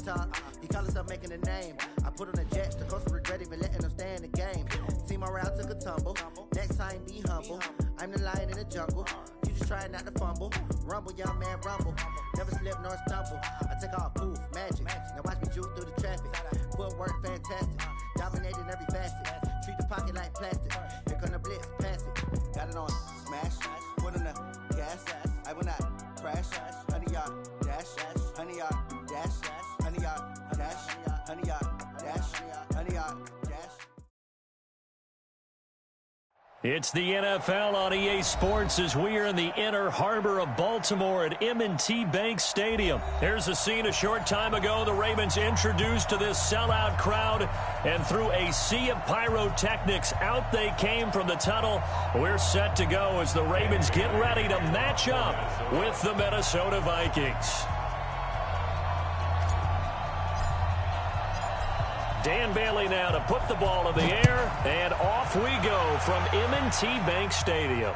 talk. He call himself making a name. I put on the Jets, the coach regret even letting him stay in the game. See my route took a tumble. Next time be humble. I'm the lion in the jungle. You just trying not to fumble. Rumble, young man, rumble. Never slip nor stumble. I take off, poof, magic. Now watch me juke through the traffic. Footwork fantastic. Dominating every facet. Treat the pocket like plastic. Here come the blitz, pass it. Got it on, smash. Put in the gas. I will not crash. 100-yard dash. 100-yard dash. 100-yard dash. 100-yard dash. 100-yard dash. It's the NFL on EA Sports as we are in the inner harbor of Baltimore at M&T Bank Stadium. Here's a scene a short time ago. The Ravens introduced to this sellout crowd, and through a sea of pyrotechnics, out they came from the tunnel. We're set to go as the Ravens get ready to match up with the Minnesota Vikings. Dan Bailey now to put the ball in the air, and off we go from M&T Bank Stadium.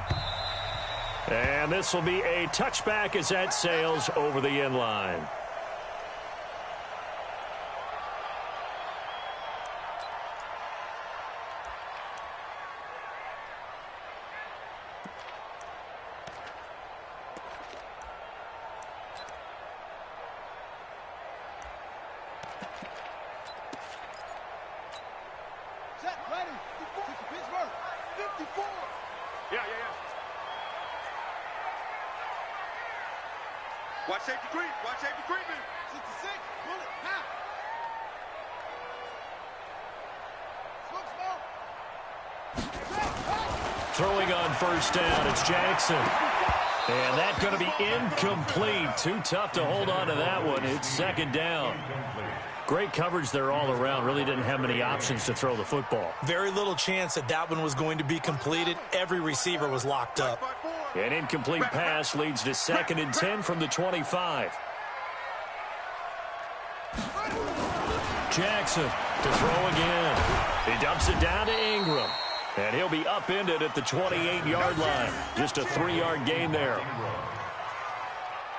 And this will be a touchback as that sails over the end line. Watch safety creep. Watch safety creeping. 66. Bullet. Half. Smoke. Throwing on first down, it's Jackson. And that's going to be incomplete. Too tough to hold on to that one. It's second down. Great coverage there all around. Really didn't have many options to throw the football. Very little chance that one was going to be completed. Every receiver was locked up. An incomplete pass leads to 2nd and 10 from the 25. Jackson to throw again. He dumps it down to Ingram. And he'll be upended at the 28-yard line. Just a 3-yard gain there.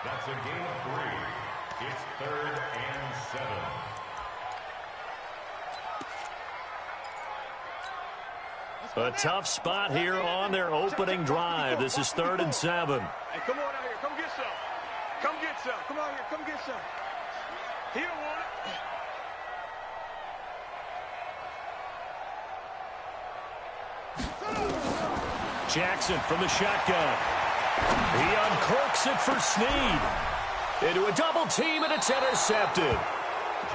That's a gain of 3. It's 3rd and 7. A tough spot here on their opening drive. This is 3rd and 7. Hey, come on out here. Come get some. Come get some. Come out here. Come get some. He don't want it. Jackson from the shotgun. He uncorks it for Snead. Into a double team, and it's intercepted.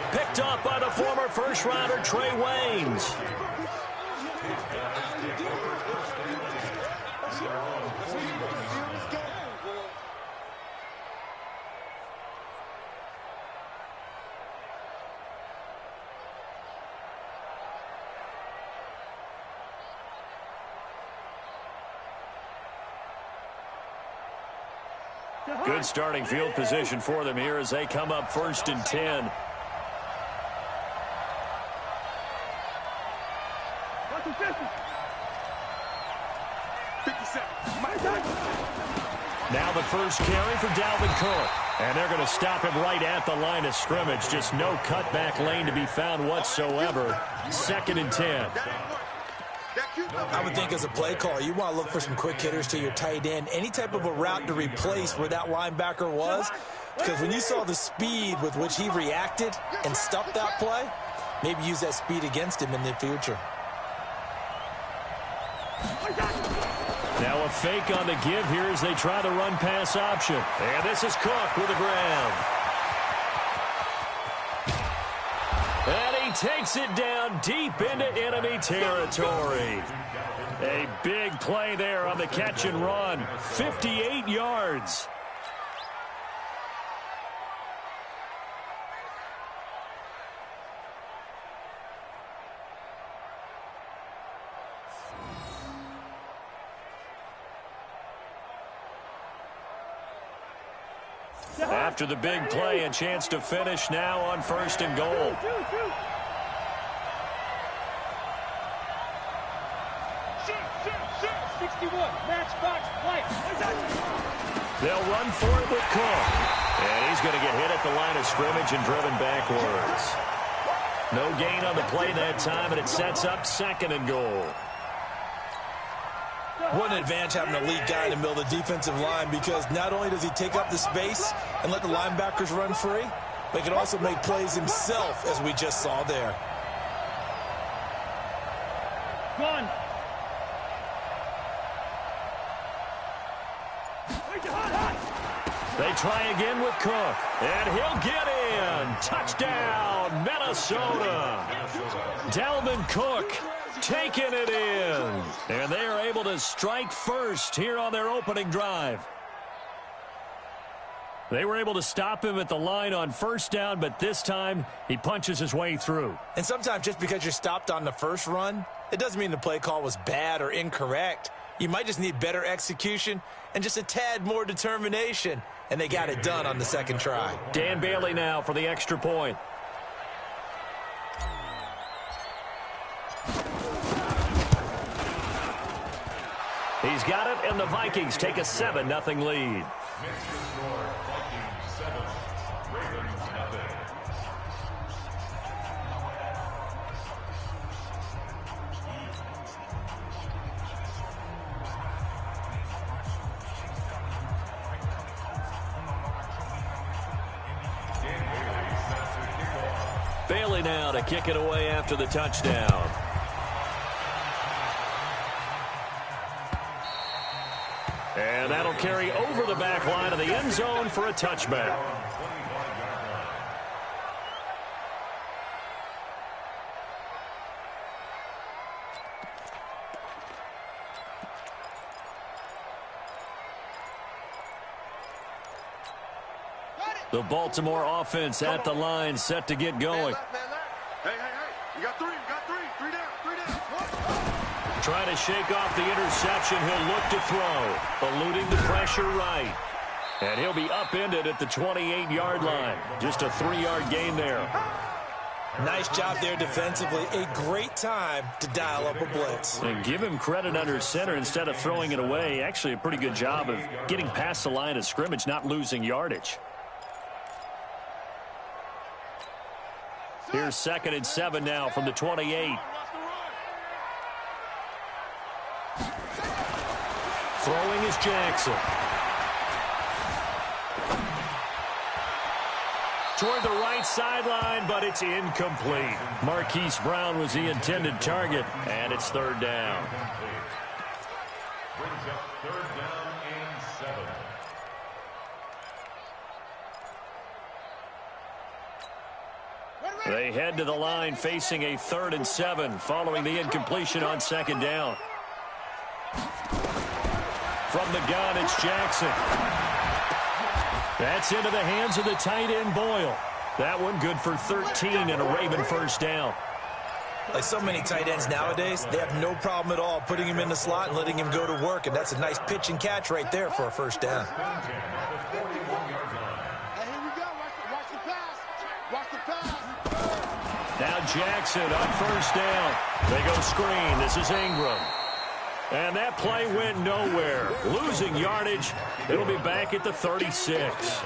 Picked off by the former first-rounder Trey Waynes. Good starting field position for them here as they come up 1st and 10. Now the first carry for Dalvin Cook. And they're going to stop him right at the line of scrimmage. Just no cutback lane to be found whatsoever. 2nd and 10. I would think as a play caller, you want to look for some quick hitters to your tight end. Any type of a route to replace where that linebacker was. Because when you saw the speed with which he reacted and stopped that play, maybe use that speed against him in the future. Now a fake on the give here as they try the run-pass option. And this is Cook with the ground. And he takes it down deep into enemy territory. A big play there on the catch and run. 58 yards. After the big play, a chance to finish now on 1st and goal. They'll run for it with Cook. And he's going to get hit at the line of scrimmage and driven backwards. No gain on the play that time, and it sets up 2nd and goal. What an advantage having a lead guy in the middle of the defensive line, because not only does he take up the space and let the linebackers run free, but he can also make plays himself, as we just saw there. One. They try again with Cook, and he'll get in. Touchdown, Minnesota. Dalvin Cook taking it in. And they are able to strike first here on their opening drive. They were able to stop him at the line on 1st down, but this time he punches his way through. And sometimes just because you're stopped on the first run, it doesn't mean the play call was bad or incorrect. You might just need better execution and just a tad more determination. And they got it done on the 2nd try. Dan Bailey now for the extra point. He's got it, and the Vikings take a 7-0 lead. Bailey now to kick it away after the touchdown. And that'll carry over the back line of the end zone for a touchback. The Baltimore offense at the line, set to get going. Hey. You got 3. You got 3. 3 down. 3 down. Trying to shake off the interception. He'll look to throw. Eluding the pressure right. And he'll be upended at the 28-yard line. Just a 3-yard gain there. Nice job there defensively. A great time to dial up a blitz. And give him credit under center instead of throwing it away. Actually a pretty good job of getting past the line of scrimmage, not losing yardage. Here's 2nd and 7 now from the 28. Throwing is Jackson. Toward the right sideline, but it's incomplete. Marquise Brown was the intended target, and it's 3rd down. Brings up 3rd down and 7. They head to the line facing a 3rd and 7 following the incompletion on 2nd down. From the gun, it's Jackson. That's into the hands of the tight end Boyle. That one good for 13 and a Raven 1st down. Like so many tight ends nowadays, they have no problem at all putting him in the slot and letting him go to work. And that's a nice pitch and catch right there for a 1st down. Now Jackson on 1st down. They go screen. This is Ingram. And that play went nowhere. Losing yardage. It'll be back at the 36.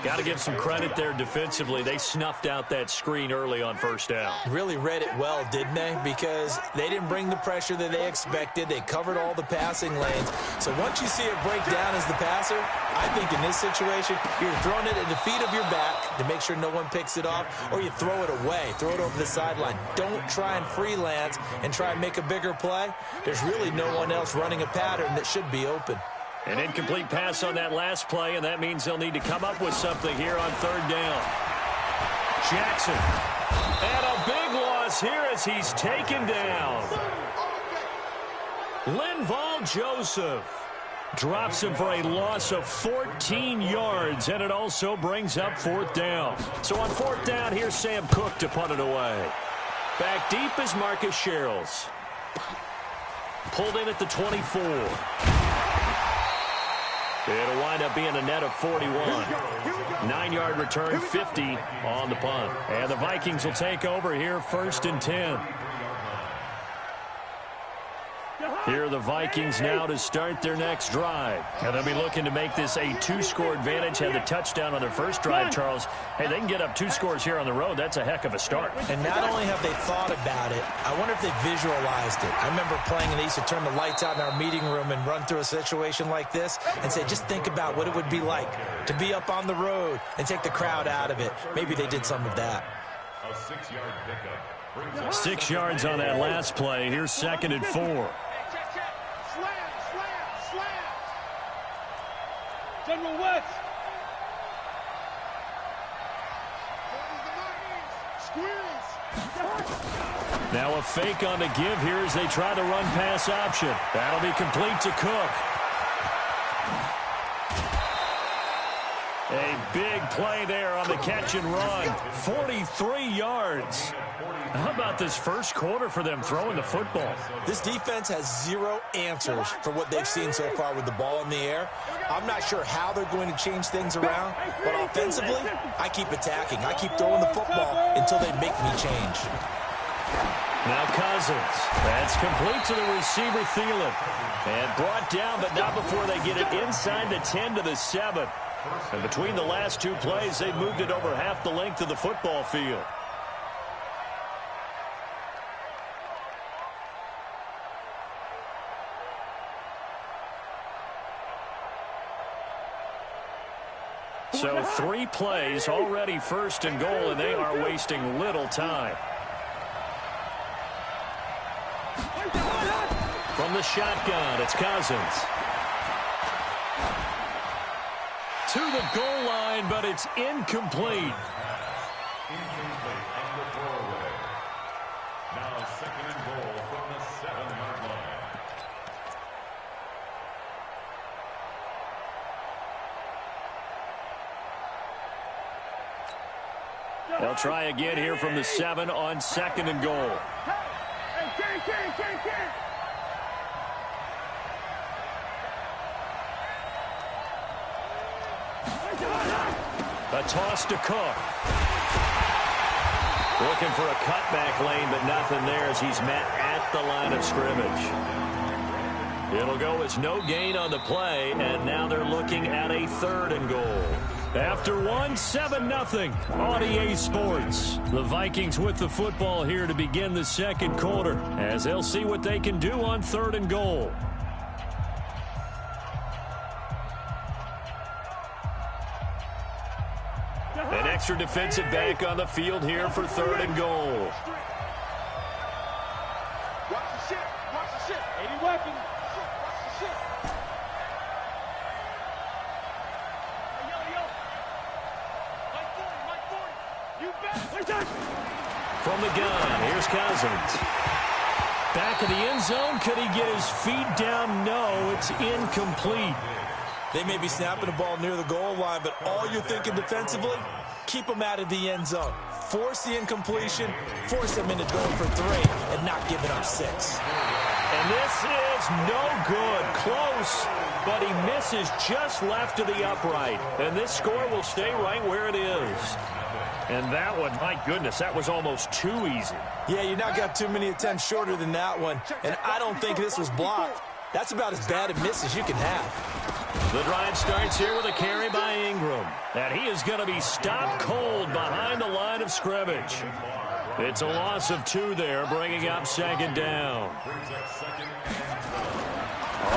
Got to give some credit there defensively. They snuffed out that screen early on 1st down. Really read it well, didn't they? Because they didn't bring the pressure that they expected. They covered all the passing lanes. So once you see it break down as the passer, I think in this situation, you're throwing it at the feet of your back to make sure no one picks it off, or you throw it away, throw it over the sideline. Don't try and freelance and try and make a bigger play. There's really no one else running a pattern that should be open. An incomplete pass on that last play, and that means they'll need to come up with something here on 3rd down. Jackson. And a big loss here as he's taken down. Linval Joseph drops him for a loss of 14 yards, and it also brings up 4th down. So on 4th down, here's Sam Cook to punt it away. Back deep is Marcus Sherrills. Pulled in at the 24. It'll wind up being a net of 41. 9-yard return, 50 on the punt. And the Vikings will take over here 1st and 10. Here are the Vikings now to start their next drive. And they'll be looking to make this a 2-score advantage. Had the touchdown on their first drive, Charles. Hey, they can get up 2 scores here on the road. That's a heck of a start. And not only have they thought about it, I wonder if they visualized it. I remember playing and they used to turn the lights out in our meeting room and run through a situation like this and say, just think about what it would be like to be up on the road and take the crowd out of it. Maybe they did some of that. A 6-yard pickup. 6 yards on that last play. Here's 2nd and 4. General West. Now a fake on the give here as they try the run-pass option. That'll be complete to Cook. A big play there on the catch and run. 43 yards. How about this first quarter for them throwing the football? This defense has 0 answers for what they've seen so far with the ball in the air. I'm not sure how they're going to change things around, but offensively, I keep attacking. I keep throwing the football until they make me change. Now Cousins. That's complete to the receiver, Thielen. And brought down, but not before they get it inside the 10 to the 7. And between the last 2 plays, they've moved it over half the length of the football field. So 3 plays, already 1st and goal, and they are wasting little time. From the shotgun, it's Cousins. To the goal line, but it's incomplete. Incomplete on the throwaway. Now 2nd and goal from the 7-yard line. They'll try again here from the 7 on 2nd and goal. A toss to Cook. Looking for a cutback lane, but nothing there as he's met at the line of scrimmage. It'll go as no gain on the play, and now they're looking at a 3rd and goal. After 7-0 on EA Sports. The Vikings with the football here to begin the 2nd quarter as they'll see what they can do on 3rd and goal. An extra defensive back on the field here for 3rd and goal. Watch the shit. Watch the shit. 80 weapons. Watch the shit. From the gun, here's Cousins. Back of the end zone. Could he get his feet down? No, it's incomplete. They may be snapping the ball near the goal line, but all you're thinking defensively, keep them out of the end zone. Force the incompletion, force them into going for 3, and not giving up 6. And this is no good. Close, but he misses just left of the upright. And this score will stay right where it is. And that one, my goodness, that was almost too easy. Yeah, you not got too many attempts shorter than that one, and I don't think this was blocked. That's about as bad a miss as you can have. The drive starts here with a carry by Ingram. And he is going to be stopped cold behind the line of scrimmage. It's a loss of 2 there, bringing up 2nd down.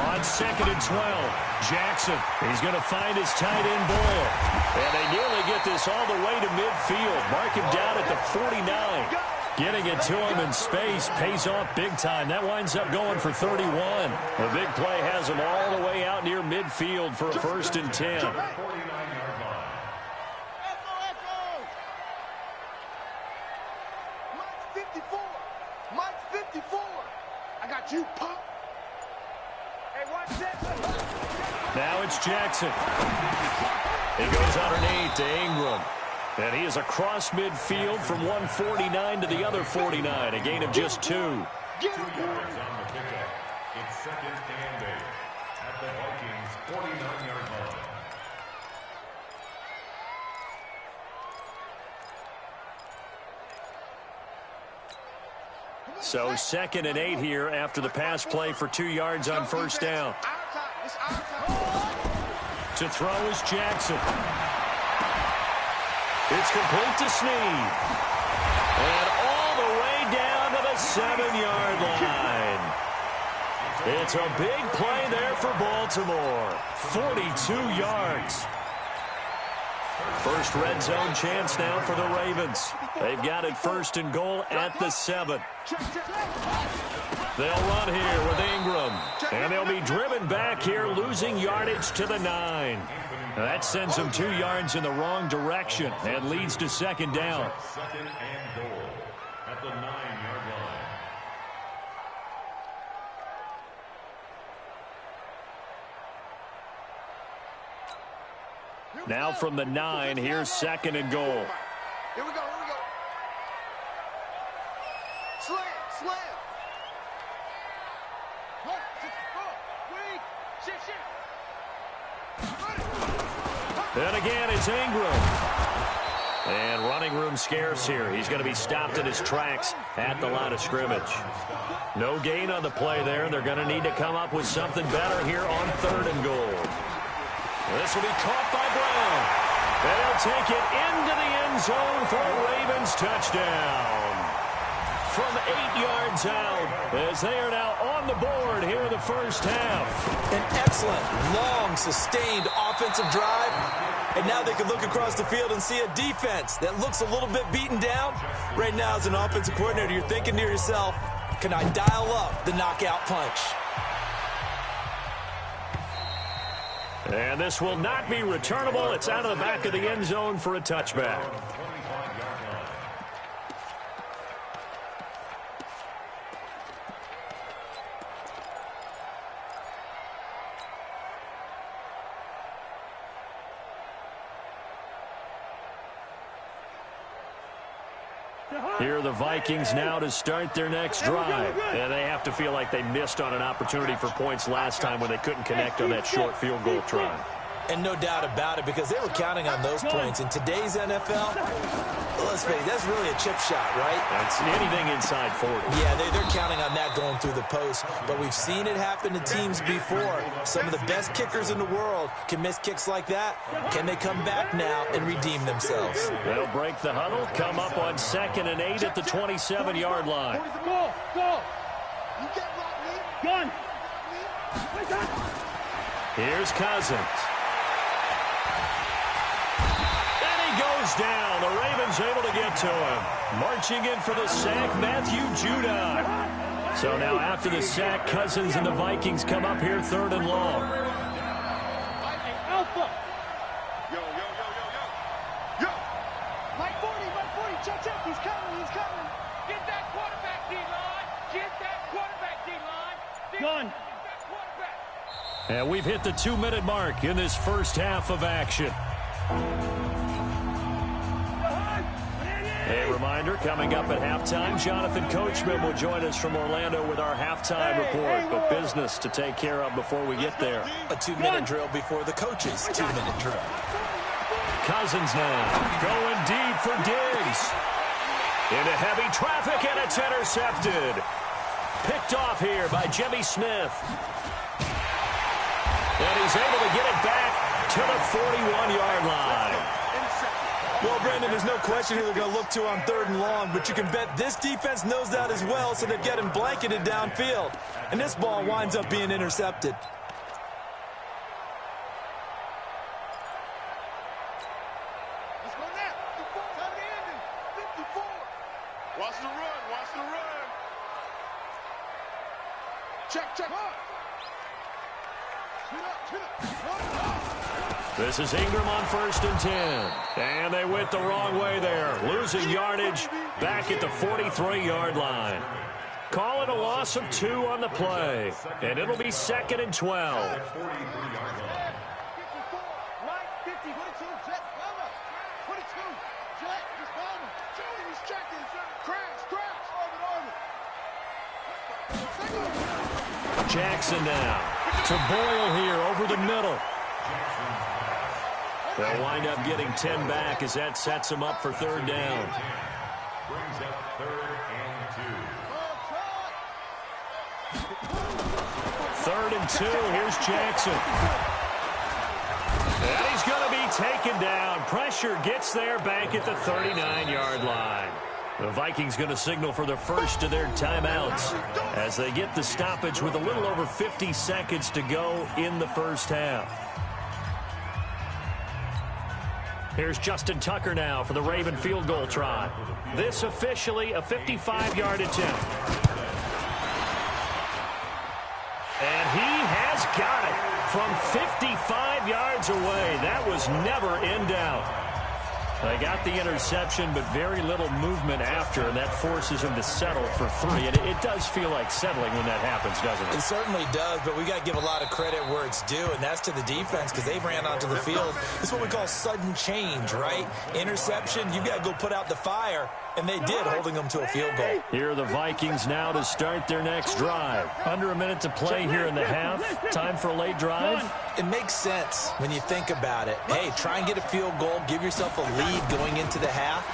On 2nd and 12, Jackson. He's going to find his tight end Boyle. And they nearly get this all the way to midfield. Mark him down at the 49. Getting it to him in space pays off big time. That winds up going for 31. The big play has him all the way out near midfield for a 1st and 10. Mike 54. I got you, punk. Hey, watch this. Now it's Jackson. He goes underneath to Ingram. And he is across midfield from 149 to the other 49. A gain of just 2. 2 yards on the pickup. It's 2nd and 8 at the Vikings 49-yard line. So 2nd and 8 here after the pass play for 2 yards on first down. To throw is Jackson. It's complete to Snead. And all the way down to the 7-yard line. It's a big play there for Baltimore. 42 yards. First red zone chance now for the Ravens. They've got it 1st and goal at the 7. They'll run here with Ingram. And they'll be driven back here, losing yardage to the 9. That sends them 2 yards in the wrong direction and leads to 2nd down. 2nd and goal at the 9-yard line. Now from the 9, here's 2nd and goal. Here we go, here we go. Slam, slam. And again, it's Ingram. And running room scarce here. He's going to be stopped in his tracks at the line of scrimmage. No gain on the play there. They're going to need to come up with something better here on 3rd and goal. This will be caught by Brown. And he'll take it into the end zone for a Ravens touchdown. From 8 yards out, as they are now on the board here in the first half. An excellent, long, sustained offensive drive. And now they can look across the field and see a defense that looks a little bit beaten down. Right now, as an offensive coordinator, you're thinking to yourself, can I dial up the knockout punch? And this will not be returnable. It's out of the back of the end zone for a touchback. Here are the Vikings now to start their next drive. And they have to feel like they missed on an opportunity for points last time when they couldn't connect on that short field goal try. And no doubt about it, because they were counting on those points. In today's NFL, let's face it, that's really a chip shot, right? That's anything inside 40. Yeah, they're counting on that going through the post. But we've seen it happen to teams before. Some of the best kickers in the world can miss kicks like that. Can they come back now and redeem themselves? They'll break the huddle, come up on 2nd and 8 at the 27-yard line. Gun. Here's Cousins. Goes down. The Ravens able to get to him. Marching in for the sack, Matthew Judon. So now after the sack, Cousins and the Vikings come up here 3rd and long. Alpha. Yo. Mike 40, check. He's coming. Get that quarterback, D-line. Gun. And we've hit the 2-minute mark in this first half of action. A reminder, coming up at halftime, Jonathan Coachman will join us from Orlando with our halftime report, but business to take care of before we get there. A 2-minute drill before the coach's 2-minute drill. Cousins now going deep for Diggs. Into heavy traffic, and it's intercepted. Picked off here by Jimmy Smith. And he's able to get it back to the 41-yard line. Well, Brandon, there's no question who they're going to look to on 3rd and long, but you can bet this defense knows that as well, so they're getting blanketed downfield. And this ball winds up being intercepted. Let's go now. 54. Time to end it. 54. Watch the run. Check. This is Ingram on 1st and 10. And they went the wrong way there. Losing yardage back at the 43-yard line. Call it a loss of 2 on the play. And it'll be 2nd and 12. 54. Right, 50. 22. Jet, cover. 22. Jet, he's coming. He's checking. Crash. Orbit. Jackson now to Boyle here over the middle. They'll wind up getting 10 back as that sets them up for 3rd down. Brings up 3rd and 2. 3rd and 2. Here's Jackson. And he's going to be taken down. Pressure gets there back at the 39-yard line. The Vikings going to signal for the first of their timeouts as they get the stoppage with a little over 50 seconds to go in the first half. Here's Justin Tucker now for the Raven field goal try. This officially a 55-yard attempt. And he has got it from 55 yards away. That was never in doubt. They got the interception, but very little movement after, and that forces him to settle for 3. And it does feel like settling when that happens, doesn't it? It certainly does, but we got to give a lot of credit where it's due, and that's to the defense because they ran onto the field. It's what we call sudden change, right? Interception, you've got to go put out the fire, and they did, holding them to a field goal. Here are the Vikings now to start their next drive. Under a minute to play here in the half. Time for a late drive. It makes sense when you think about it. Hey, try and get a field goal, give yourself a lead going into the half.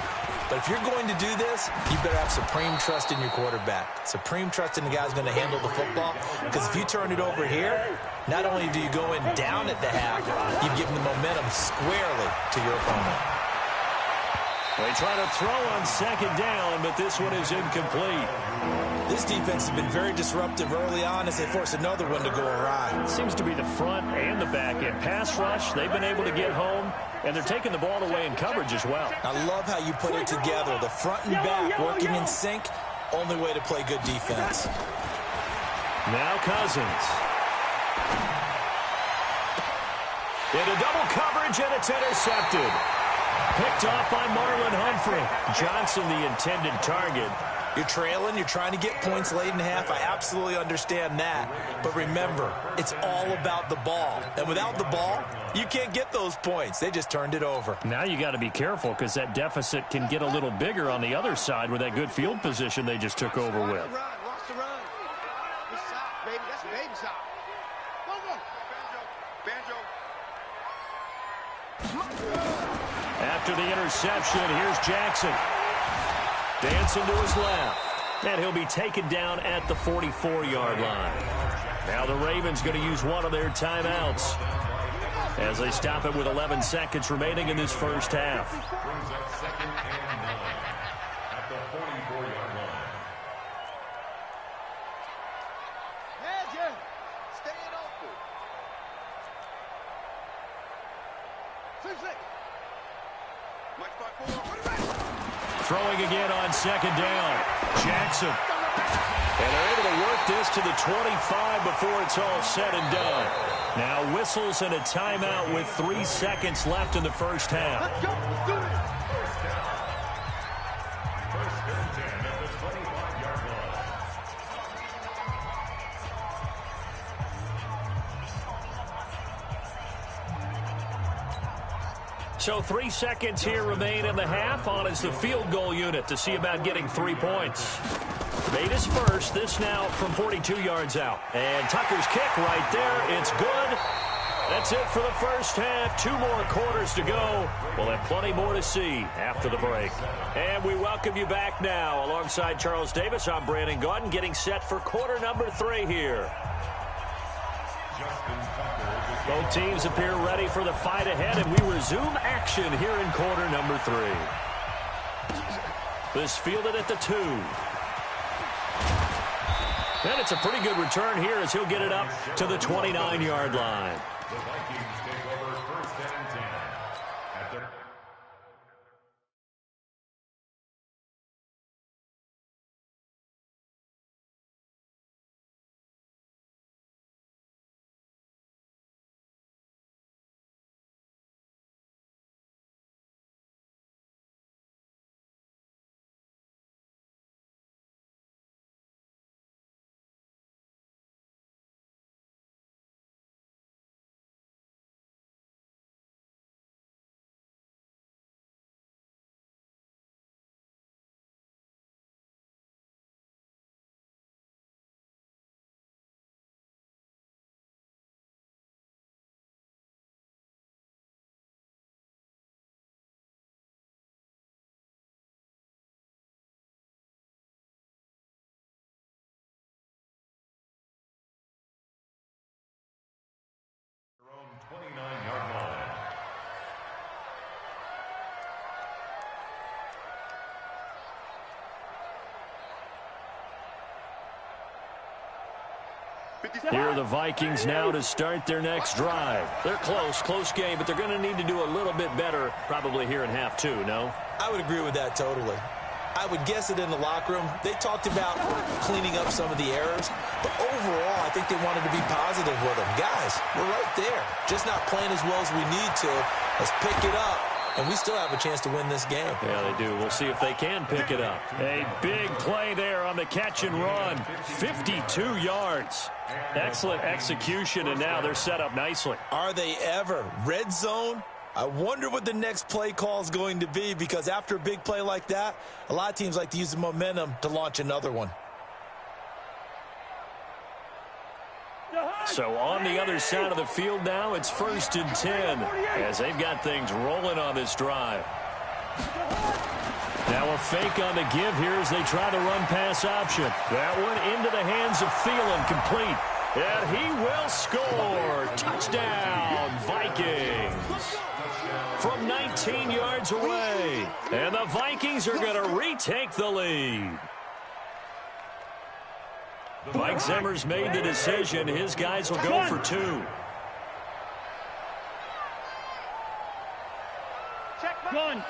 But if you're going to do this, you better have supreme trust in your quarterback. Supreme trust in the guy who's going to handle the football. Because if you turn it over here, not only do you go in down at the half, you give them the momentum squarely to your opponent. They try to throw on 2nd down, but this one is incomplete. This defense has been very disruptive early on as they force another one to go awry. It seems to be the front and the back end. Pass rush, they've been able to get home, and they're taking the ball away in coverage as well. I love how you put it together. The front and back working in sync, only way to play good defense. Now Cousins. Into double coverage, and it's intercepted. Picked off by Marlon Humphrey. Johnson, the intended target. You're trailing, you're trying to get points late in half. I absolutely understand that. But remember, it's all about the ball. And without the ball, you can't get those points. They just turned it over. Now you got to be careful because that deficit can get a little bigger on the other side with that good field position they just took over with. Watch the run. Good shot, baby. That's a baby shot. Go, go. Banjo. After the interception, here's Jackson. Dancing to his left. And he'll be taken down at the 44-yard line. Now the Ravens going to use one of their timeouts as they stop it with 11 seconds remaining in this first half. Brings up 2nd and 9 at the 44-yard line. Magic. Staying open. 6 seconds. Throwing again on 2nd down. Jackson. And they're able to work this to the 25 before it's all said and done. Now whistles and a timeout with 3 seconds left in the first half. Let's go. Let's do this. First and 10 at the 25-yard line. So 3 seconds here remain in the half. On is the field goal unit to see about getting 3 points. Made his first. This now from 42 yards out. And Tucker's kick right there. It's good. That's it for the first half. 2 more quarters to go. We'll have plenty more to see after the break. And we welcome you back now. Alongside Charles Davis, I'm Brandon Gaudin, getting set for quarter number 3 here. Both teams appear ready for the fight ahead, and we resume action here in quarter number 3. This fielded at the 2. And it's a pretty good return here as he'll get it up to the 29-yard line. The Vikings take over 1st and 10 at their Here are the Vikings now to start their next drive. They're close game, but they're going to need to do a little bit better probably here in half two, no? I would agree with that totally. I would guess it in the locker room. They talked about cleaning up some of the errors, but overall, I think they wanted to be positive with them. Guys, we're right there. Just not playing as well as we need to. Let's pick it up, and we still have a chance to win this game. Yeah, they do. We'll see if they can pick it up. A big play there on the catch and run. 52 yards. Excellent execution, and now they're set up nicely. Are they ever? Red zone? I wonder what the next play call is going to be, because after a big play like that, a lot of teams like to use the momentum to launch another one. So on the other side of the field now, it's 1st and 10 as they've got things rolling on this drive. Now a fake on the give here as they try the run-pass option. That one into the hands of Thielen, complete. And he will score. Touchdown, Vikings. From 19 yards away. And the Vikings are going to retake the lead. Mike Zimmer's made the decision. His guys will go for 2. Run.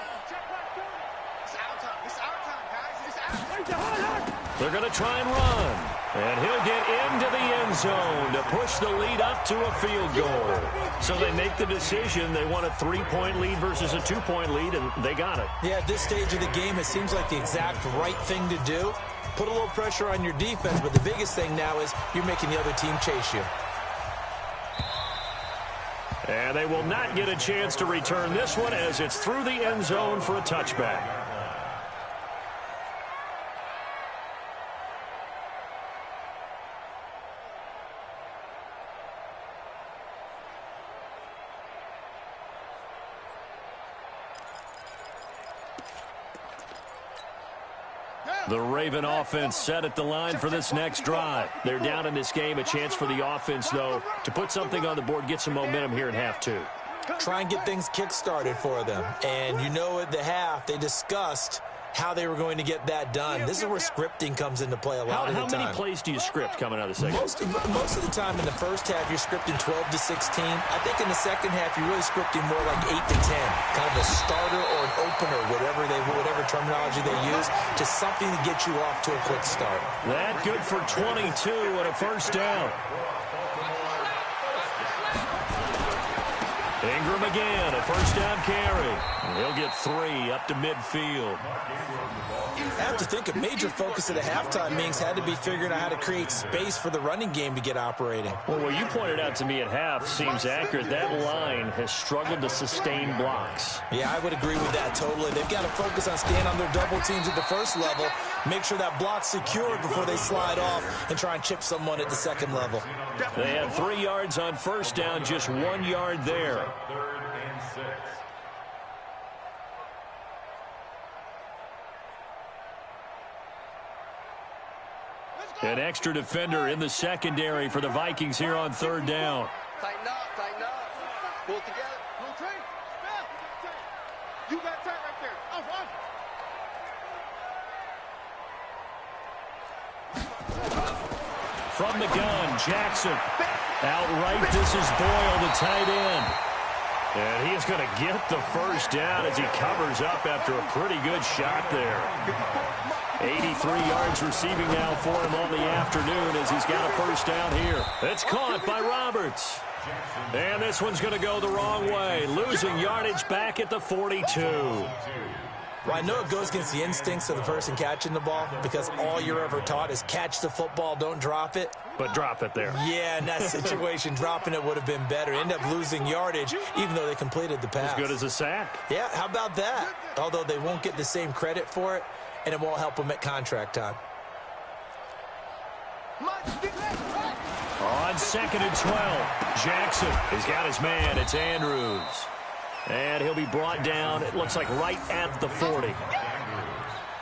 They're going to try and run. And he'll get into the end zone to push the lead up to a field goal. So they make the decision. They want a 3-point lead versus a 2-point lead, and they got it. Yeah, at this stage of the game, it seems like the exact right thing to do. Put a little pressure on your defense, but the biggest thing now is you're making the other team chase you. And they will not get a chance to return this one as it's through the end zone for a touchback. The Raven offense set at the line for this next drive. They're down in this game. A chance for the offense, though, to put something on the board, get some momentum here in half two. Try and get things kick-started for them. And you know at the half, they discussed how they were going to get that done. This is where scripting comes into play a lot of the time. How many plays do you script coming out of the second? Most of the time in the first half, you're scripting 12 to 16. I think in the second half, you're really scripting more like 8 to 10. Kind of a starter or an opener, whatever terminology they use, just something to get you off to a quick start. That good for 22 and a first down. Ingram again, a first down carry. And he'll get 3 up to midfield. I have to think a major focus of the halftime meetings had to be figuring out how to create space for the running game to get operating. Well, what you pointed out to me at half seems accurate. That line has struggled to sustain blocks. Yeah, I would agree with that totally. They've got to focus on staying on their double teams at the first level, make sure that block's secured before they slide off and try and chip someone at the second level. They had 3 yards on first down, just 1 yard there. 3rd and 6. An extra defender in the secondary for the Vikings here on 3rd down. Tighten up. Pull it together. You got tight right there. Off. From the gun, Jackson. Outright, this is Boyle, the tight end. And he is going to get the first down as he covers up after a pretty good shot there. 83 yards receiving now for him on the afternoon as he's got a first down here. It's caught by Roberts. And this one's going to go the wrong way. Losing yardage back at the 42. Well, I know it goes against the instincts of the person catching the ball because all you're ever taught is catch the football, don't drop it. But drop it there. Yeah, in that situation, dropping it would have been better. End up losing yardage, even though they completed the pass. As good as a sack. Yeah, how about that? Although they won't get the same credit for it, and it won't help them at contract time. On 2nd and 12, Jackson has got his man. It's Andrews. And he'll be brought down, it looks like, right at the 40.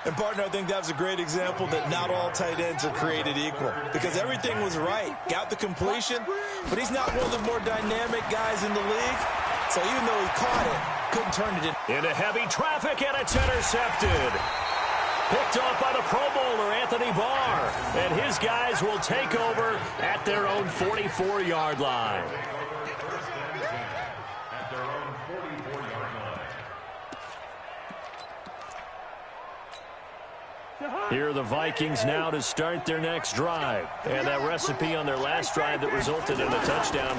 And, partner, I think that was a great example that not all tight ends are created equal because everything was right. Got the completion, but he's not one of the more dynamic guys in the league. So even though he caught it, couldn't turn it in. Into heavy traffic, and it's intercepted. Picked off by the Pro Bowler, Anthony Barr. And his guys will take over at their own 44-yard line. At their own 44-yard line. Here are the Vikings now to start their next drive. And that recipe on their last drive that resulted in a touchdown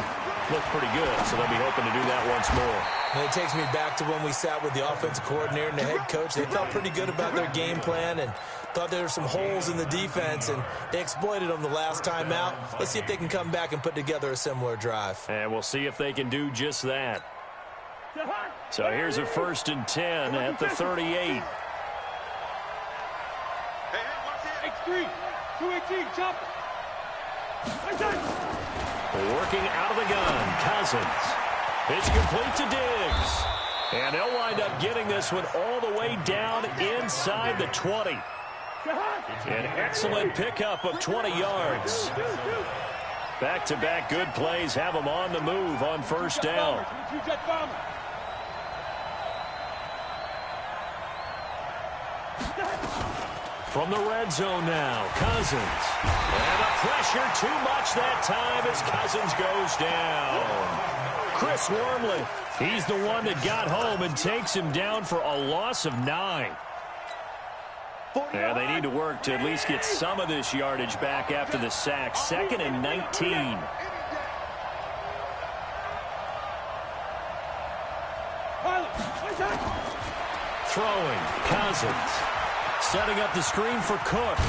looked pretty good, so they'll be hoping to do that once more. And it takes me back to when we sat with the offensive coordinator and the head coach. They felt pretty good about their game plan and thought there were some holes in the defense, and they exploited them the last time out. Let's see if they can come back and put together a similar drive. And we'll see if they can do just that. So here's a 1st and 10 at the 38. X3, 218, chop. Working out of the gun, Cousins. Pitch complete to Diggs. And they'll wind up getting this one all the way down inside the 20. An excellent pickup of 20 yards. Back-to-back good plays have them on the move on 1st down. From the red zone now, Cousins. And the pressure too much that time as Cousins goes down. Chris Wormley, he's the one that got home and takes him down for a loss of 9. And they need to work to at least get some of this yardage back after the sack. 2nd and 19. Throwing, Cousins. Setting up the screen for Cook.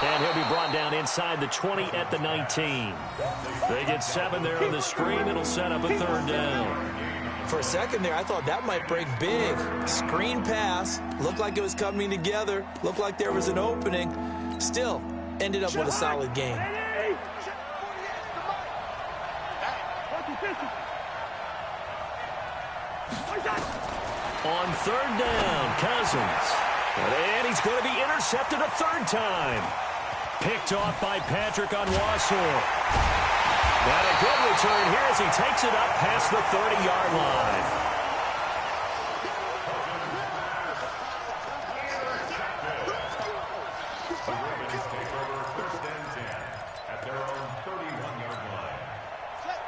And he'll be brought down inside the 20 at the 19. They get 7 there on the screen. It'll set up a 3rd down. For a second there, I thought that might break big. Screen pass. Looked like it was coming together. Looked like there was an opening. Still, ended up with a solid game. On 3rd down, Cousins. And he's going to be intercepted a 3rd time. Picked off by Patrick on Wassor. And a good return here as he takes it up past the 30-yard line. The Ravens take over 1st and 10 at their own 31-yard line.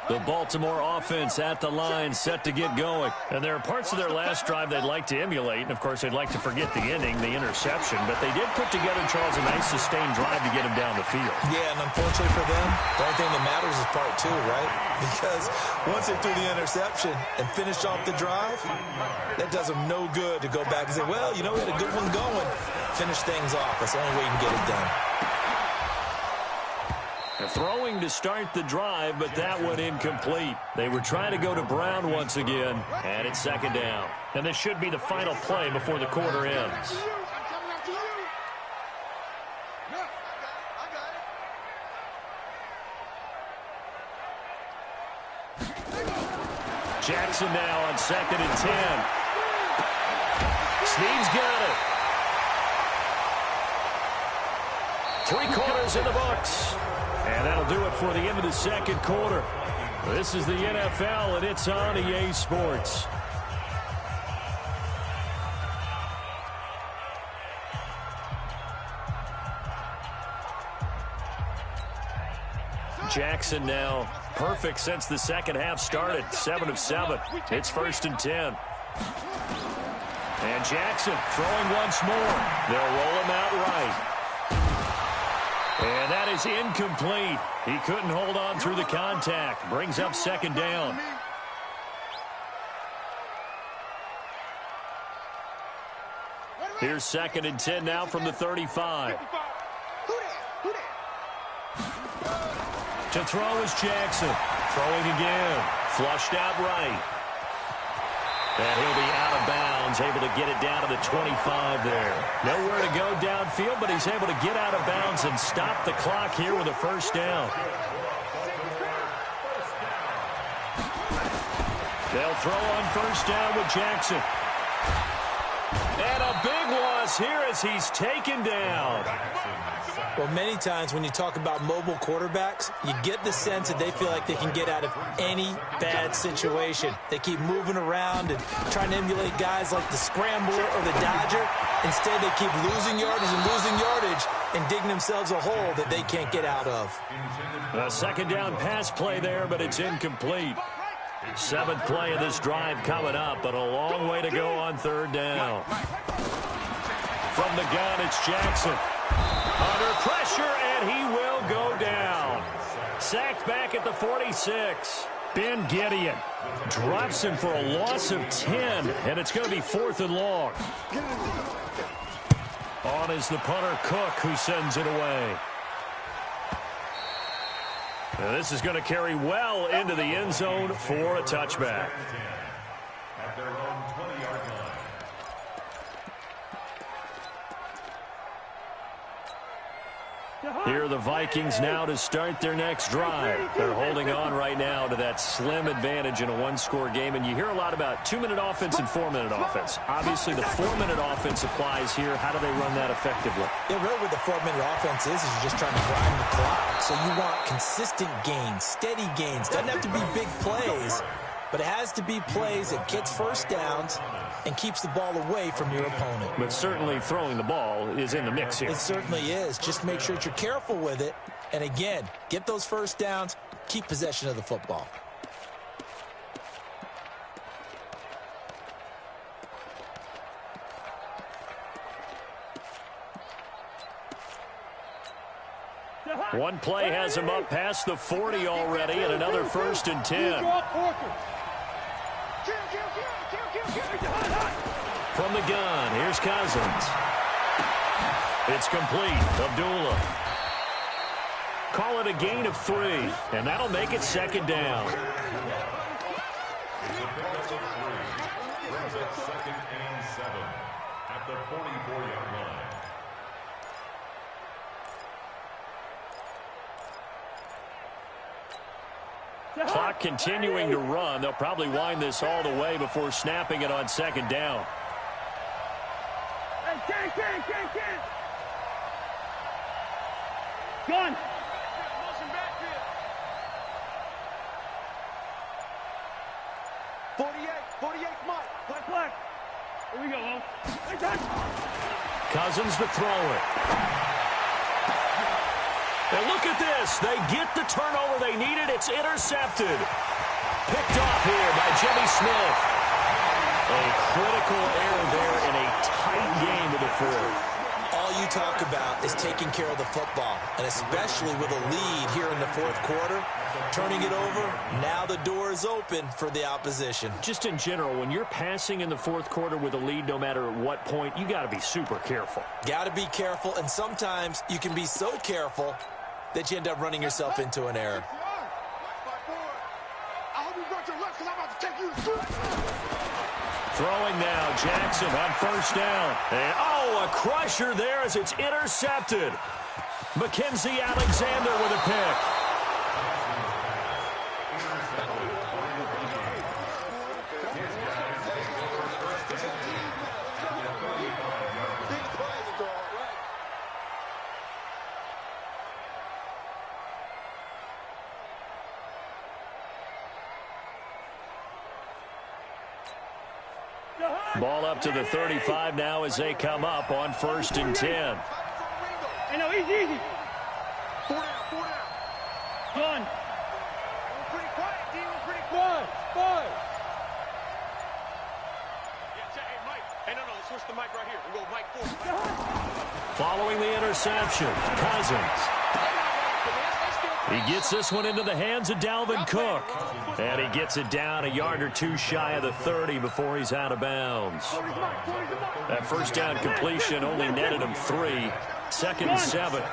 The Baltimore offense at the line, set to get going. And there are parts of their last drive they'd like to emulate. And, of course, they'd like to forget the ending, the interception. But they did put together, Charles, a nice sustained drive to get him down the field. Yeah, and unfortunately for them, the only thing that matters is part 2, right? Because once they threw the interception and finished off the drive, that does them no good to go back and say, well, you know, we had a good one going. Finish things off. That's the only way you can get it done. Throwing to start the drive, but that one incomplete. They were trying to go to Brown once again, and it's 2nd down. And this should be the final play before the quarter ends. Jackson now on 2nd and 10. Snead's got it. 3 quarters in the books. And that'll do it for the end of the 2nd quarter. This is the NFL, and it's on EA Sports. Jackson now perfect since the 2nd half started. 7 of 7. It's 1st and 10. And Jackson throwing once more. They'll roll him out right. And that is incomplete. He couldn't hold on through the contact. Brings up 2nd down. Here's 2nd and 10 now from the 35. To throw is Jackson. Throwing again. Flushed out right. And he'll be out of bounds, able to get it down to the 25 there. Nowhere to go downfield, but he's able to get out of bounds and stop the clock here with a 1st down. They'll throw on 1st down with Jackson. And a big loss here as he's taken down. Well, many times when you talk about mobile quarterbacks, you get the sense that they feel like they can get out of any bad situation. They keep moving around and trying to emulate guys like the Scrambler or the Dodger. Instead, they keep losing yardage and digging themselves a hole that they can't get out of. A second down pass play there, but it's incomplete. 7th play of this drive coming up, but a long way to go on 3rd down. From the gun, it's Jackson. Under pressure, and he will go down. Sacked back at the 46. Ben Gideon drops him for a loss of 10, and it's going to be 4th and long. On is the punter, Cook, who sends it away. Now this is going to carry well into the end zone for a touchback. At their own 20-yard line. Here are the Vikings now to start their next drive. They're holding on right now to that slim advantage in a one-score game. And you hear a lot about 2-minute offense and 4-minute offense. Obviously, the 4-minute offense applies here. How do they run that effectively? Yeah, really what the 4-minute offense is you're just trying to grind the clock. So you want consistent gains, steady gains. Doesn't have to be big plays, but it has to be plays that gets first downs and keeps the ball away from your opponent. But certainly throwing the ball is in the mix here. It certainly is. Just make sure that you're careful with it. And again, get those first downs, keep possession of the football. One play has him up past the 40 already, and another 1st and 10. From the gun, here's Cousins. It's complete. Abdullah. Call it a gain of 3, and that'll make it 2nd down. The pickup of 3 brings it 2nd and 7 at the 44-yard line. Clock continuing to run. They'll probably wind this all the way before snapping it on 2nd down. Gun. 48, Mike. Black. Here we go, Cousins to throw it. And look at this. They get the turnover they needed. It's intercepted. Picked off here by Jimmy Smith. A critical error there in a tight game to the 4th. All you talk about is taking care of the football, and especially with a lead here in the 4th quarter, turning it over, now the door is open for the opposition. Just in general, when you're passing in the 4th quarter with a lead, no matter at what point, you got to be super careful. Got to be careful, and sometimes you can be so careful that you end up running yourself into an error. I hope you got your left, because I'm about to take you to Throwing now, Jackson on 1st down. And, a crusher there as it's intercepted. Mackenzie Alexander with a pick. Ball up to the 35 now as they come up on 1st and 10. Hey, no, easy. 4 down. Gun. We're pretty quiet, D. We're pretty quiet. 5. Yeah, hey, Mike. Hey, no, let's switch the mic right here. We'll go Mike 4. Following the interception, Cousins. He gets this one into the hands of Dalvin Cook. And he gets it down a yard or 2 shy of the 30 before he's out of bounds. That 1st down completion only netted him 3. 2nd and 7. Hey,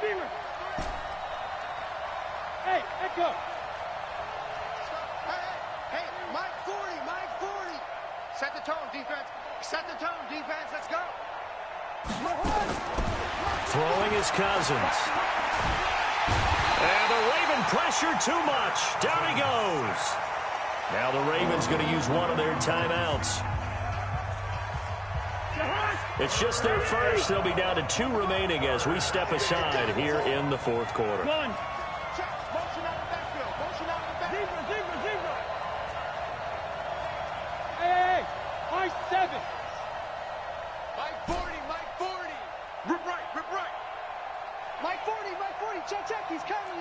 Steamer. Hey, echo. Hey, Mike 40. Set the tone, defense. Let's go. Throwing is Cousins. And the Raven pressure too much. Down he goes. Now the Ravens going to use one of their timeouts. It's just their first. They'll be down to 2 remaining as we step aside here in the 4th quarter. Motion out the backfield. Zebra. Hey. Mike 7. Mike 40, Mike 40, check, he's coming.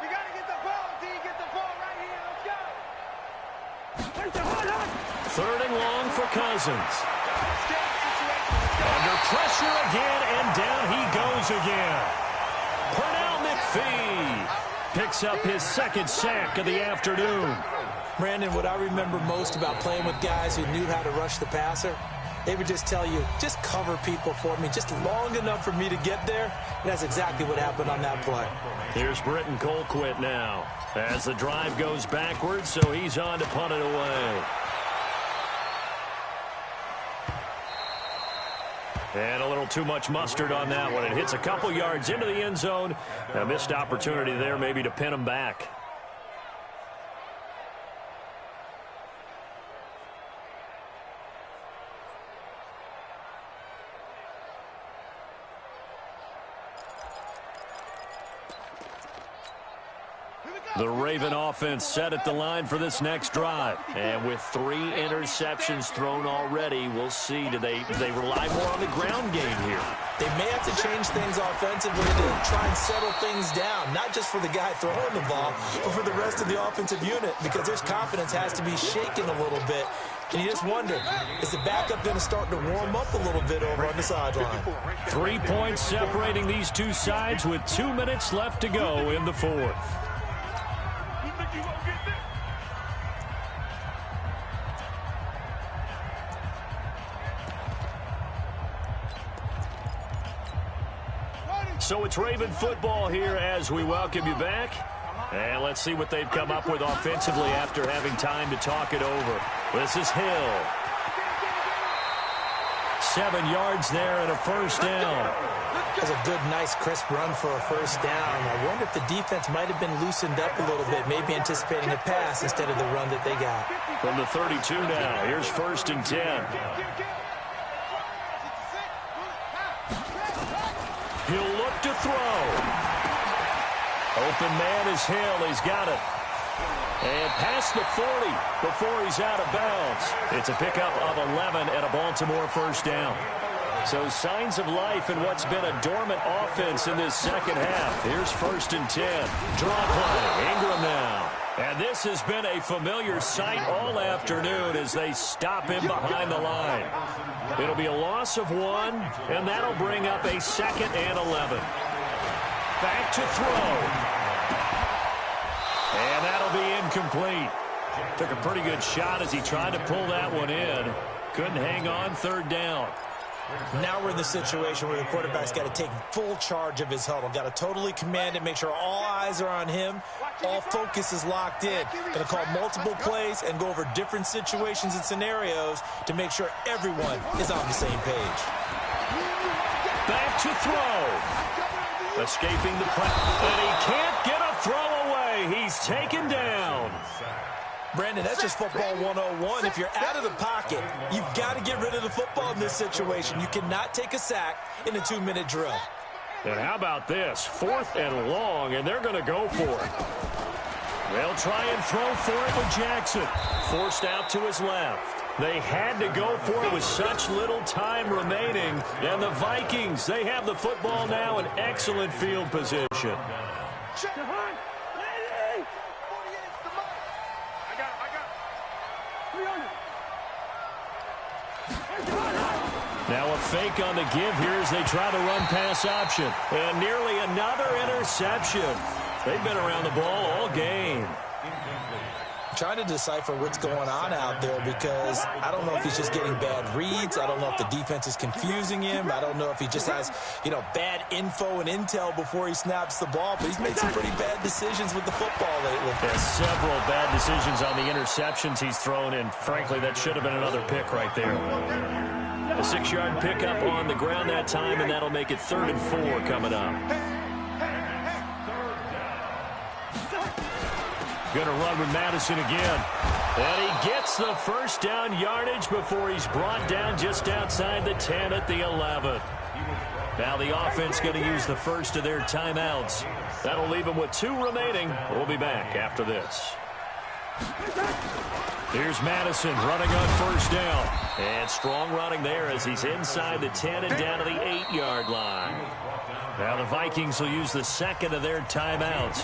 We got to get the ball, D, get the ball right here, let's go. Third and long for Cousins. Under pressure again, and down he goes again. Pernell McPhee picks up his second sack of the afternoon. Brandon, what I remember most about playing with guys who knew how to rush the passer, they would just tell you, just cover people for me, just long enough for me to get there. And that's exactly what happened on that play. Here's Britton Colquitt now as the drive goes backwards, so he's on to punt it away. And a little too much mustard on that one. It hits a couple yards into the end zone. A missed opportunity there maybe to pin him back. The Raven offense set at the line for this next drive. And with 3 interceptions thrown already, we'll see. Do they rely more on the ground game here? They may have to change things offensively to try and settle things down, not just for the guy throwing the ball, but for the rest of the offensive unit, because their confidence has to be shaken a little bit. And you just wonder, is the backup going to start to warm up a little bit over on the sideline? 3 points separating these two sides with 2 minutes left to go in the fourth. So it's Raven football here as we welcome you back. And let's see what they've come up with offensively after having time to talk it over. This is Hill. 7 yards there and a first down. That's a good, nice, crisp run for a first down. I wonder if the defense might have been loosened up a little bit, maybe anticipating a pass instead of the run that they got. From the 32 now, here's 1st and 10. He'll look to throw. Open man is Hill. He's got it. And past the 40 before he's out of bounds. It's a pickup of 11 and a Baltimore first down. So signs of life in what's been a dormant offense in this second half. Here's 1st and 10. Draw play. Ingram now. And this has been a familiar sight all afternoon as they stop him behind the line. It'll be a loss of 1, and that'll bring up a 2nd and 11. Back to throw. And that'll be incomplete. Took a pretty good shot as he tried to pull that one in. Couldn't hang on, 3rd down. Now we're in the situation where the quarterback's got to take full charge of his huddle. Got to totally command it, make sure all eyes are on him. All focus is locked in. Going to call multiple plays and go over different situations and scenarios to make sure everyone is on the same page. Back to throw. Escaping the press. And he can't get a throw away. He's taken down. Brandon, that's just football 101. If you're out of the pocket, you've got to get rid of the football in this situation. You cannot take a sack in a 2-minute drill. And how about this? 4th and long, and they're going to go for it. They'll try and throw for it with Jackson. Forced out to his left. They had to go for it with such little time remaining. And the Vikings, they have the football now in excellent field position. Now a fake on the give here as they try to run pass option. And nearly another interception. They've been around the ball all game. I'm trying to decipher what's going on out there because I don't know if he's just getting bad reads. I don't know if the defense is confusing him. I don't know if he just has, bad info and intel before he snaps the ball. But he's made some pretty bad decisions with the football lately. There's several bad decisions on the interceptions he's thrown, and frankly, that should have been another pick right there. A 6-yard pickup on the ground that time, and that'll make it 3rd and 4 coming up. Going to run with Madison again. And he gets the first down yardage before he's brought down just outside the 10 at the 11. Now the offense going to use the first of their timeouts. That'll leave them with 2 remaining. We'll be back after this. Here's Madison running on first down. And strong running there as he's inside the 10 and down to the 8-yard line. Now the Vikings will use the second of their timeouts.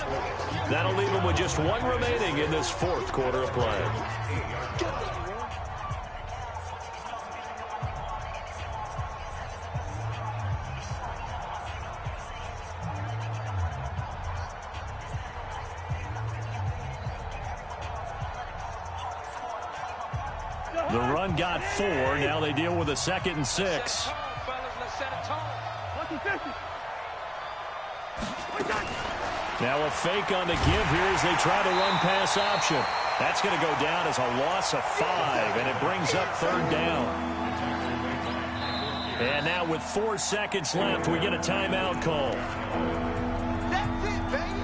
That'll leave them with just one remaining in this fourth quarter of play. The run got 4. Now they deal with a 2nd and 6. Now a fake on the give here as they try to run pass option. That's going to go down as a loss of 5, and it brings up 3rd down. And now with 4 seconds left, we get a timeout call. That's it, baby.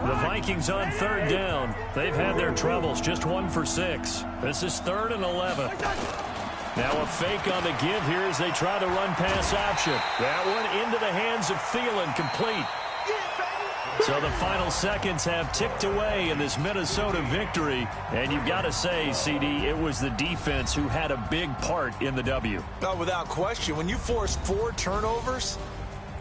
The Vikings on 3rd down. They've had their troubles, just 1 for 6. This is 3rd and 11. Now a fake on the give here as they try to run pass option. That one into the hands of Thielen, complete. So the final seconds have ticked away in this Minnesota victory. And you've got to say, CD, it was the defense who had a big part in the W. No, without question. When you force 4 turnovers,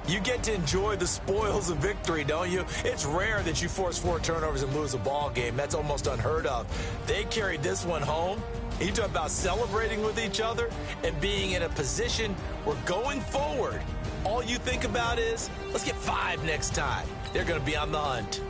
you get to enjoy the spoils of victory, don't you? It's rare that you force 4 turnovers and lose a ball game. That's almost unheard of. They carried this one home. You talk about celebrating with each other and being in a position where going forward, all you think about is, let's get 5 next time. They're going to be on the hunt.